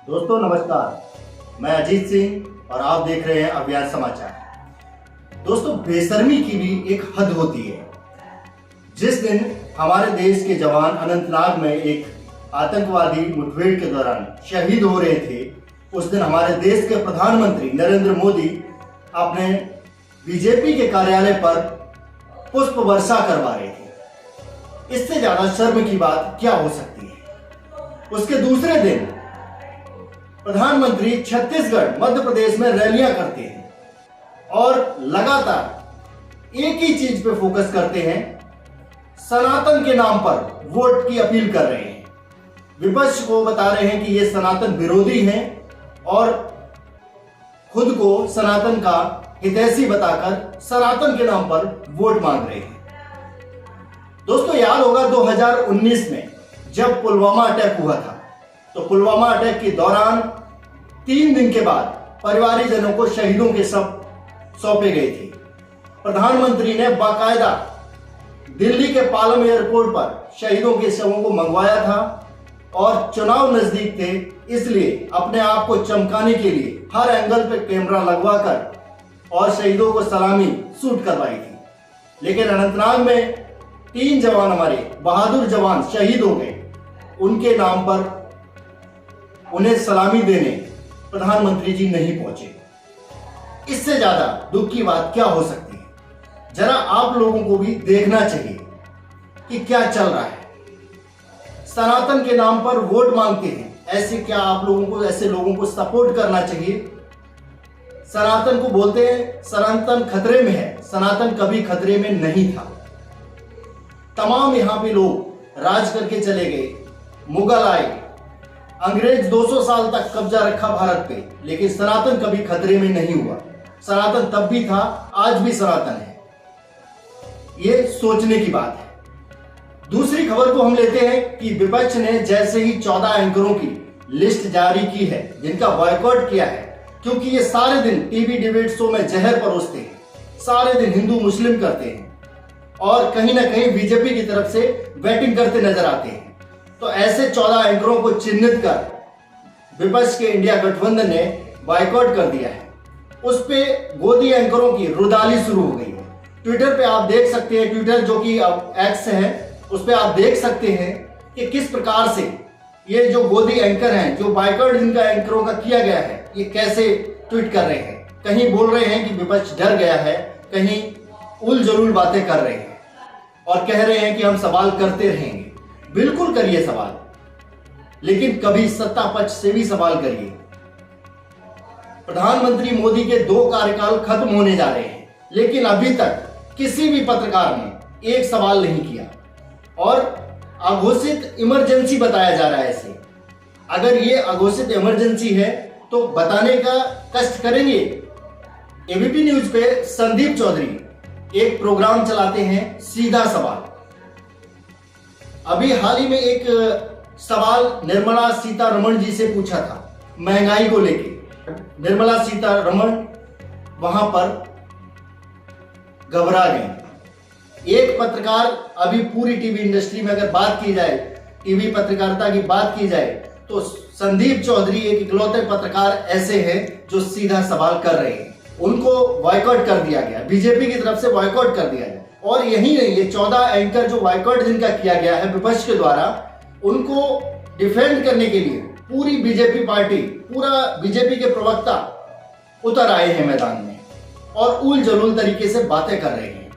दोस्तों नमस्कार, मैं अजीत सिंह और आप देख रहे हैं अभियान समाचार। दोस्तों, बेशर्मी की भी एक हद होती है। जिस दिन हमारे देश के जवान अनंतनाग में एक आतंकवादी मुठभेड़ के दौरान शहीद हो रहे थे, उस दिन हमारे देश के प्रधानमंत्री नरेंद्र मोदी अपने बीजेपी के कार्यालय पर पुष्प वर्षा करवा रहे थे। इससे ज्यादा शर्म की बात क्या हो सकती है। उसके दूसरे दिन प्रधानमंत्री छत्तीसगढ़, मध्य प्रदेश में रैलियां करते हैं और लगातार एक ही चीज पे फोकस करते हैं, सनातन के नाम पर वोट की अपील कर रहे हैं। विपक्ष को बता रहे हैं कि ये सनातन विरोधी हैं और खुद को सनातन का हितैषी बताकर सनातन के नाम पर वोट मांग रहे हैं। दोस्तों, याद होगा 2019 में जब पुलवामा अटैक हुआ था, तो पुलवामा अटैक के दौरान 3 दिन के बाद परिवारजनों को शहीदों के शव सौंपे गए थे। प्रधानमंत्री ने बाकायदा दिल्ली के पालम एयरपोर्ट पर शहीदों के शवों को मंगवाया था और चुनाव नजदीक थे, इसलिए अपने आप को चमकाने के लिए हर एंगल पे कैमरा लगवाकर और शहीदों को सलामी शूट करवाई थी। लेकिन अनंतनाग में 3 जवान, हमारे बहादुर जवान शहीद हो गए। उनके नाम पर उन्हें सलामी देने प्रधानमंत्री जी नहीं पहुंचे। इससे ज्यादा दुख की बात क्या हो सकती है। जरा आप लोगों को भी देखना चाहिए कि क्या चल रहा है। सनातन के नाम पर वोट मांगते हैं, ऐसे क्या आप लोगों को, ऐसे लोगों को सपोर्ट करना चाहिए। सनातन को बोलते हैं सनातन खतरे में है, सनातन कभी खतरे में नहीं था। तमाम यहां पे लोग राज करके चले गए, मुगल आए, अंग्रेज 200 साल तक कब्जा रखा भारत पे, लेकिन सनातन कभी खतरे में नहीं हुआ। सनातन तब भी था, आज भी सनातन है। ये सोचने की बात है। दूसरी खबर को हम लेते हैं कि विपक्ष ने जैसे ही 14 एंकरों की लिस्ट जारी की है जिनका बॉयकॉट किया है, क्योंकि ये सारे दिन टीवी डिबेट शो में जहर परोसते हैं, सारे दिन हिंदू मुस्लिम करते हैं और कहीं ना कहीं बीजेपी की तरफ से बैटिंग करते नजर आते हैं। तो ऐसे 14 एंकरों को चिन्हित कर विपक्ष के इंडिया गठबंधन ने बायकॉट कर दिया है। उस पे गोदी एंकरों की रुदाली शुरू हो गई है। ट्विटर पे आप देख सकते हैं, ट्विटर जो कि अब एक्स है, उस पे आप देख सकते हैं कि किस प्रकार से ये जो गोदी एंकर हैं, जो बायकॉट जिनका एंकरों का किया गया है, ये कैसे ट्वीट कर रहे हैं। कहीं बोल रहे हैं कि विपक्ष डर गया है, कहीं उल जलूल बातें कर रहे हैं और कह रहे हैं कि हम सवाल करते रहेंगे। बिल्कुल करिए सवाल, लेकिन कभी सत्ता पक्ष से भी सवाल करिए। प्रधानमंत्री मोदी के 2 कार्यकाल खत्म होने जा रहे हैं, लेकिन अभी तक किसी भी पत्रकार ने एक सवाल नहीं किया और अघोषित इमरजेंसी बताया जा रहा है इसे। अगर ये अघोषित इमरजेंसी है तो बताने का कष्ट करेंगे। एबीपी न्यूज पे संदीप चौधरी एक प्रोग्राम चलाते हैं, सीधा सवाल। अभी हाल ही में एक सवाल निर्मला सीतारमण जी से पूछा था महंगाई को लेके। निर्मला सीतारमण वहां पर घबरा गई। एक पत्रकार, अभी पूरी टीवी इंडस्ट्री में अगर बात की जाए, टीवी पत्रकारिता की बात की जाए, तो संदीप चौधरी एक इकलौते पत्रकार ऐसे हैं जो सीधा सवाल कर रहे हैं। उनको बॉयकॉट कर दिया गया, बीजेपी की तरफ से बॉयकॉट कर दिया गया। और यही नहीं, ये 14 एंकर जो बॉयकॉट जिनका किया गया है विपक्ष के द्वारा, उनको डिफेंड करने के लिए पूरी बीजेपी पार्टी, पूरा बीजेपी के प्रवक्ता उतर आए हैं मैदान में और उल जलूल तरीके से बातें कर रहे हैं।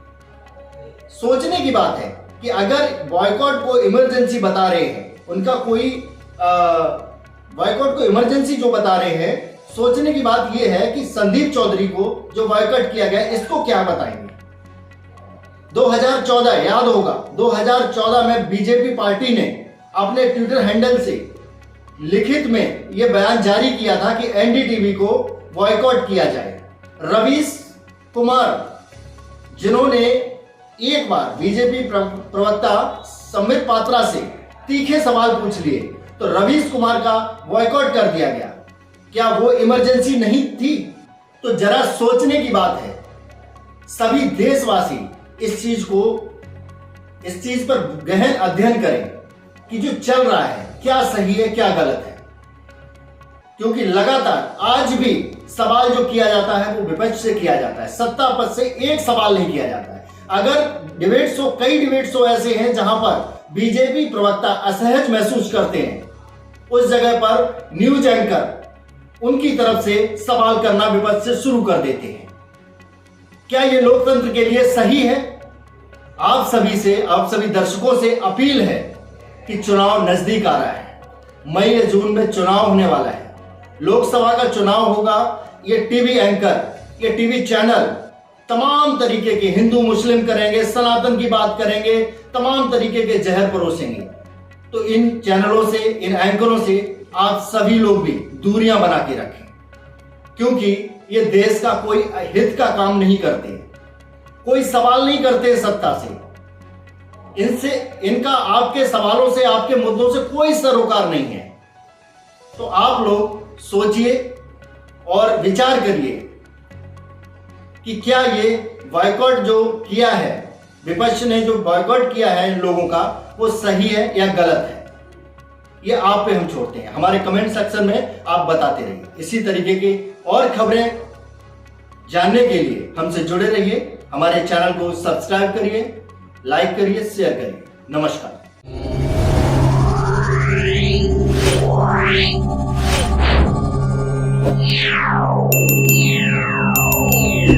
सोचने की बात है कि अगर बॉयकॉट को इमरजेंसी बता रहे हैं, उनका कोई बॉयकॉट को इमरजेंसी जो बता रहे हैं, सोचने की बात यह है कि संदीप चौधरी को जो बॉयकॉट किया गया, इसको क्या बताएंगे। 2014 याद होगा, 2014 में बीजेपी पार्टी ने अपने ट्विटर हैंडल से लिखित में यह बयान जारी किया था कि एनडीटीवी को बॉयकॉट किया जाए। रवीश कुमार, जिन्होंने एक बार बीजेपी प्रवक्ता संबित पात्रा से तीखे सवाल पूछ लिए, तो रवीश कुमार का बॉयकॉट कर दिया गया। क्या वो इमरजेंसी नहीं थी? तो जरा सोचने की बात है। सभी देशवासी इस चीज पर गहन अध्ययन करें कि जो चल रहा है क्या सही है क्या गलत है। क्योंकि लगातार आज भी सवाल जो किया जाता है वो विपक्ष से किया जाता है, सत्ता पक्ष से एक सवाल नहीं किया जाता है। अगर डिबेट शो, कई डिबेट शो ऐसे हैं जहां पर बीजेपी प्रवक्ता असहज महसूस करते हैं, उस जगह पर न्यूज एंकर उनकी तरफ से सवाल करना विपक्ष से शुरू कर देते हैं। क्या यह लोकतंत्र के लिए सही है? आप सभी दर्शकों से अपील है कि चुनाव नजदीक आ रहा है, मई या जून में चुनाव होने वाला है, लोकसभा का चुनाव होगा। ये टीवी एंकर, ये टीवी चैनल तमाम तरीके के हिंदू मुस्लिम करेंगे, सनातन की बात करेंगे, तमाम तरीके के जहर परोसेंगे। तो इन चैनलों से, इन एंकरों से आप सभी लोग भी दूरियां बना के रखें, क्योंकि ये देश का कोई हित का काम नहीं करते, कोई सवाल नहीं करते सत्ता से। इनका आपके सवालों से, आपके मुद्दों से कोई सरोकार नहीं है। तो आप लोग सोचिए और विचार करिए कि क्या ये बॉयकॉट जो किया है, विपक्ष ने जो बॉयकॉट किया है इन लोगों का, वो सही है या गलत है। ये आप पे हम छोड़ते हैं। हमारे कमेंट सेक्शन में आप बताते रहिए। इसी तरीके की और खबरें जानने के लिए हमसे जुड़े रहिए। हमारे चैनल को सब्सक्राइब करिए, लाइक करिए, शेयर करिए। नमस्कार। Yeah.